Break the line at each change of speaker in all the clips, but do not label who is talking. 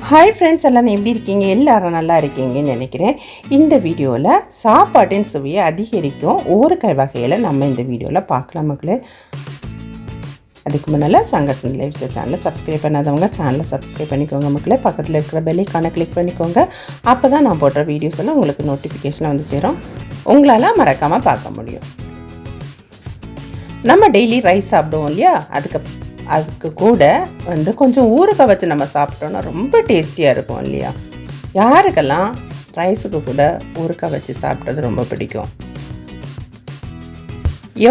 Hi friends, எல்லாம் எப்படி இருக்கீங்க? எல்லாரும் நல்லா இருக்கீங்கன்னு நினைக்கிறேன். இந்த வீடியோவில் சாப்பாட்டின் சுவையை அதிகரிக்கும் ஊறுகாய் வகையில் நம்ம இந்த வீடியோவில் பார்க்கலாம் மக்களே. அதுக்கு முன்னால் சங்கர்ஸ் லைஃப் சேனலை சப்ஸ்கிரைப் பண்ணாதவங்க சேனலை சப்ஸ்கிரைப் பண்ணிக்கோங்க மக்களே. பக்கத்தில் இருக்கிற பெல்லைக்கான கிளிக் பண்ணிக்கோங்க. அப்போ தான் நான் போடுற வீடியோஸ் எல்லாம் உங்களுக்கு நோட்டிஃபிகேஷன் வந்து சேரும். உங்களால் மறக்காமல் பார்க்க முடியும். நம்ம டெய்லி ரைஸ் சாப்பிடுவோம் இல்லையா, அதுக்கு கூட வந்து கொஞ்சம் ஊறுகாய் வச்சு நம்ம சாப்பிட்டோன்னா ரொம்ப டேஸ்டியாக இருக்கும் இல்லையா. யாருக்கெல்லாம் ரைஸுக்கு கூட ஊறுகாய் வச்சு சாப்பிட்றது ரொம்ப பிடிக்கும்?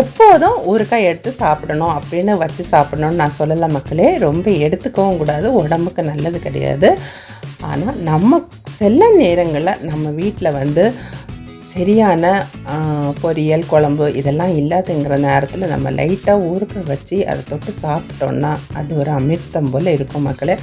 எப்போதும் ஊறுகாய் எடுத்து சாப்பிடணும் அப்படின்னு வச்சு சாப்பிடணும்னு நான் சொல்லலை மக்களே. ரொம்ப எடுத்துக்கவும் கூடாது, உடம்புக்கு நல்லது கிடையாது. ஆனால் நம்ம சில நேரங்களில் நம்ம வீட்டில் வந்து சரியான பொரியல் குழம்பு இதெல்லாம் இல்லாதங்கிற நேரத்தில் நம்ம லைட்டாக ஊறுகாய் வச்சு அதை தொட்டு சாப்பிட்டோன்னா அது ஒரு அமிர்தம் போல் இருக்கும் மக்களே.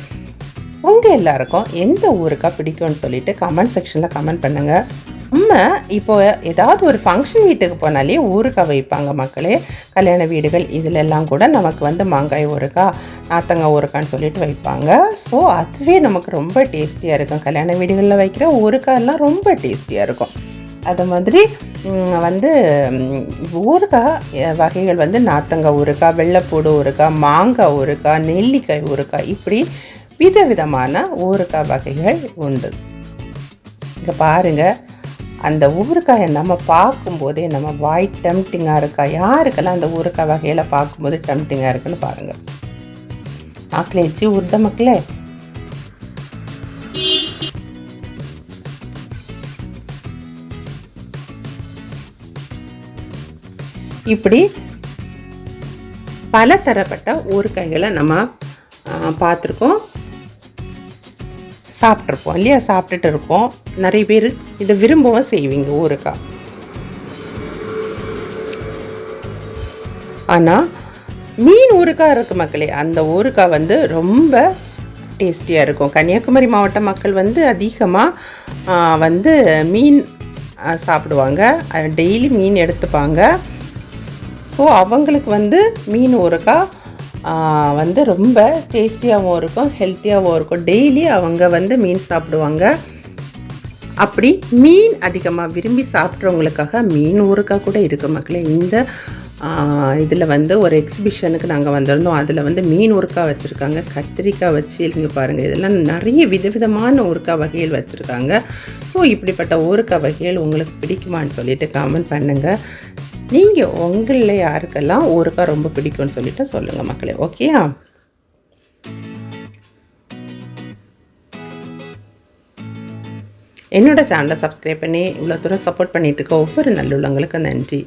உங்கள் எல்லாருக்கும் எந்த ஊறுகாய் பிடிக்கும்னு சொல்லிட்டு கமெண்ட் செக்ஷனில் கமெண்ட் பண்ணுங்கள். நம்ம இப்போ ஏதாவது ஒரு ஃபங்க்ஷன் வீட்டுக்கு போனாலே ஊறுகாய் வைப்பாங்க மக்களே. கல்யாண வீடுகள் இதிலெல்லாம் கூட நமக்கு வந்து மாங்காய் ஊறுகாய், நாத்தங்காய் ஊறுகான்னு சொல்லிட்டு வைப்பாங்க. ஸோ அதுவே நமக்கு ரொம்ப டேஸ்டியாக இருக்கும். கல்யாண வீடுகளில் வைக்கிற ஊறுகாயெல்லாம் ரொம்ப டேஸ்டியாக இருக்கும். அது மாதிரி வந்து ஊறுகாய் வகைகள் வந்து நாத்தங்காய் ஊறுகாய், வெள்ளைப்பூடு ஊறுகாய், மாங்காய் ஊறுகாய், நெல்லிக்காய் ஊறுகாய், இப்படி விதவிதமான ஊறுகாய் வகைகள் உண்டு. இங்கே பாருங்கள், அந்த ஊறுகாயை நம்ம பார்க்கும்போதே நம்ம வாய் டெம்டிங்காக இருக்கா? யாருக்கெல்லாம் அந்த ஊறுகாய் வகையில் பார்க்கும்போது டெம்டிங்காக இருக்குன்னு பாருங்கள். நாக்கில் எச்சி ஊறுத மக்களே. இப்படி பல தரப்பட்ட ஊறுகாய்களை நம்ம பார்த்துருக்கோம், சாப்பிட்ருப்போம் இல்லையா, சாப்பிட்டுட்டு இருப்போம். நிறைய பேர் இதை விரும்பவும் செய்வீங்க ஊறுகாய். ஆனால் மீன் ஊறுகாய் இருக்குது மக்களே. அந்த ஊறுகாய் வந்து ரொம்ப டேஸ்டியாக இருக்கும். கன்னியாகுமரி மாவட்ட மக்கள் வந்து அதிகமாக வந்து மீன் சாப்பிடுவாங்க, டெய்லி மீன் எடுத்துப்பாங்க. ஸோ அவங்களுக்கு வந்து மீன் ஊறுகாய் வந்து ரொம்ப டேஸ்டியாகவும் இருக்கும், ஹெல்த்தியாகவும் இருக்கும். டெய்லி அவங்க வந்து மீன் சாப்பிடுவாங்க. அப்படி மீன் அதிகமாக விரும்பி சாப்பிட்றவங்களுக்காக மீன் ஊறுகாய் கூட இருக்குது மக்களே. இந்த இதில் வந்து ஒரு எக்ஸிபிஷனுக்கு நாங்கள் வந்திருந்தோம். அதில் வந்து மீன் ஊறுகாய் வச்சுருக்காங்க, கத்திரிக்காய் வச்சு இங்கே பாருங்கள். இதெல்லாம் நிறைய விதவிதமான ஊறுகாய் வகைகள் வச்சுருக்காங்க. ஸோ இப்படிப்பட்ட ஊறுகாய் வகைகள் உங்களுக்கு பிடிக்குமான்னு சொல்லிட்டு கமெண்ட் பண்ணுங்கள். நீங்கள் உங்களில் யாருக்கெல்லாம் ஊறுகாய் ரொம்ப பிடிக்கும்னு சொல்லிட்டு சொல்லுங்கள் மக்களே. ஓகேயா? என்னோட சேனலை சப்ஸ்கிரைப் பண்ணி இவ்வளோ தூரம் சப்போர்ட் பண்ணிட்டு இருக்க ஒவ்வொரு நல்லுள்ளவங்களுக்கு நன்றி.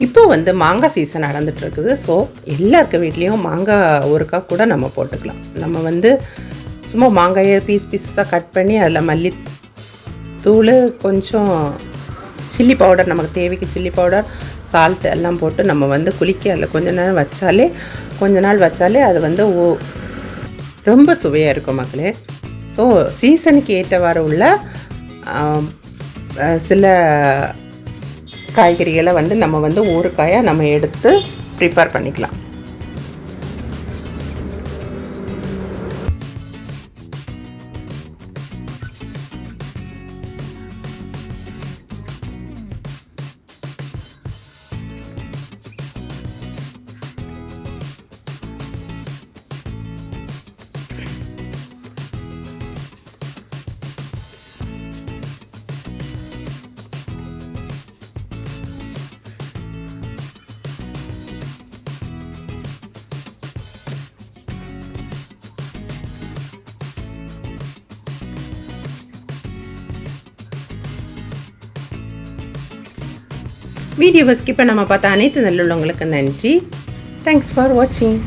இப்போ வந்து மாங்காய் சீசன் நடந்துகிட்ருக்குது. ஸோ எல்லாருக்க வீட்லேயும் மாங்காய் ஊறுகாய் கூட நம்ம போட்டுக்கலாம். நம்ம வந்து சும்மா மாங்காயை பீஸாக கட் பண்ணி அதில் மல்லித்தூள், கொஞ்சம் சில்லி பவுடர், நமக்கு தேவைக்கு சில்லி பவுடர், சால்ட் எல்லாம் போட்டு நம்ம வந்து குளிக்க அதில் கொஞ்ச நாள் வச்சாலே அது வந்து ரொம்ப சுவையாக இருக்கும் மக்களே. ஸோ சீசனுக்கு ஏற்றவாறு உள்ள சில காய்கறிகளை வந்து நம்ம வந்து ஊறுகாயை நம்ம எடுத்து ப்ரிப்பேர் பண்ணிக்கலாம். வீடியோவை ஸ்கிப் பண்ணாமல் பார்த்த அனைத்து நல்லுள்ளவங்களுக்கு நன்றி. தேங்க்ஸ் ஃபார் வாட்சிங்.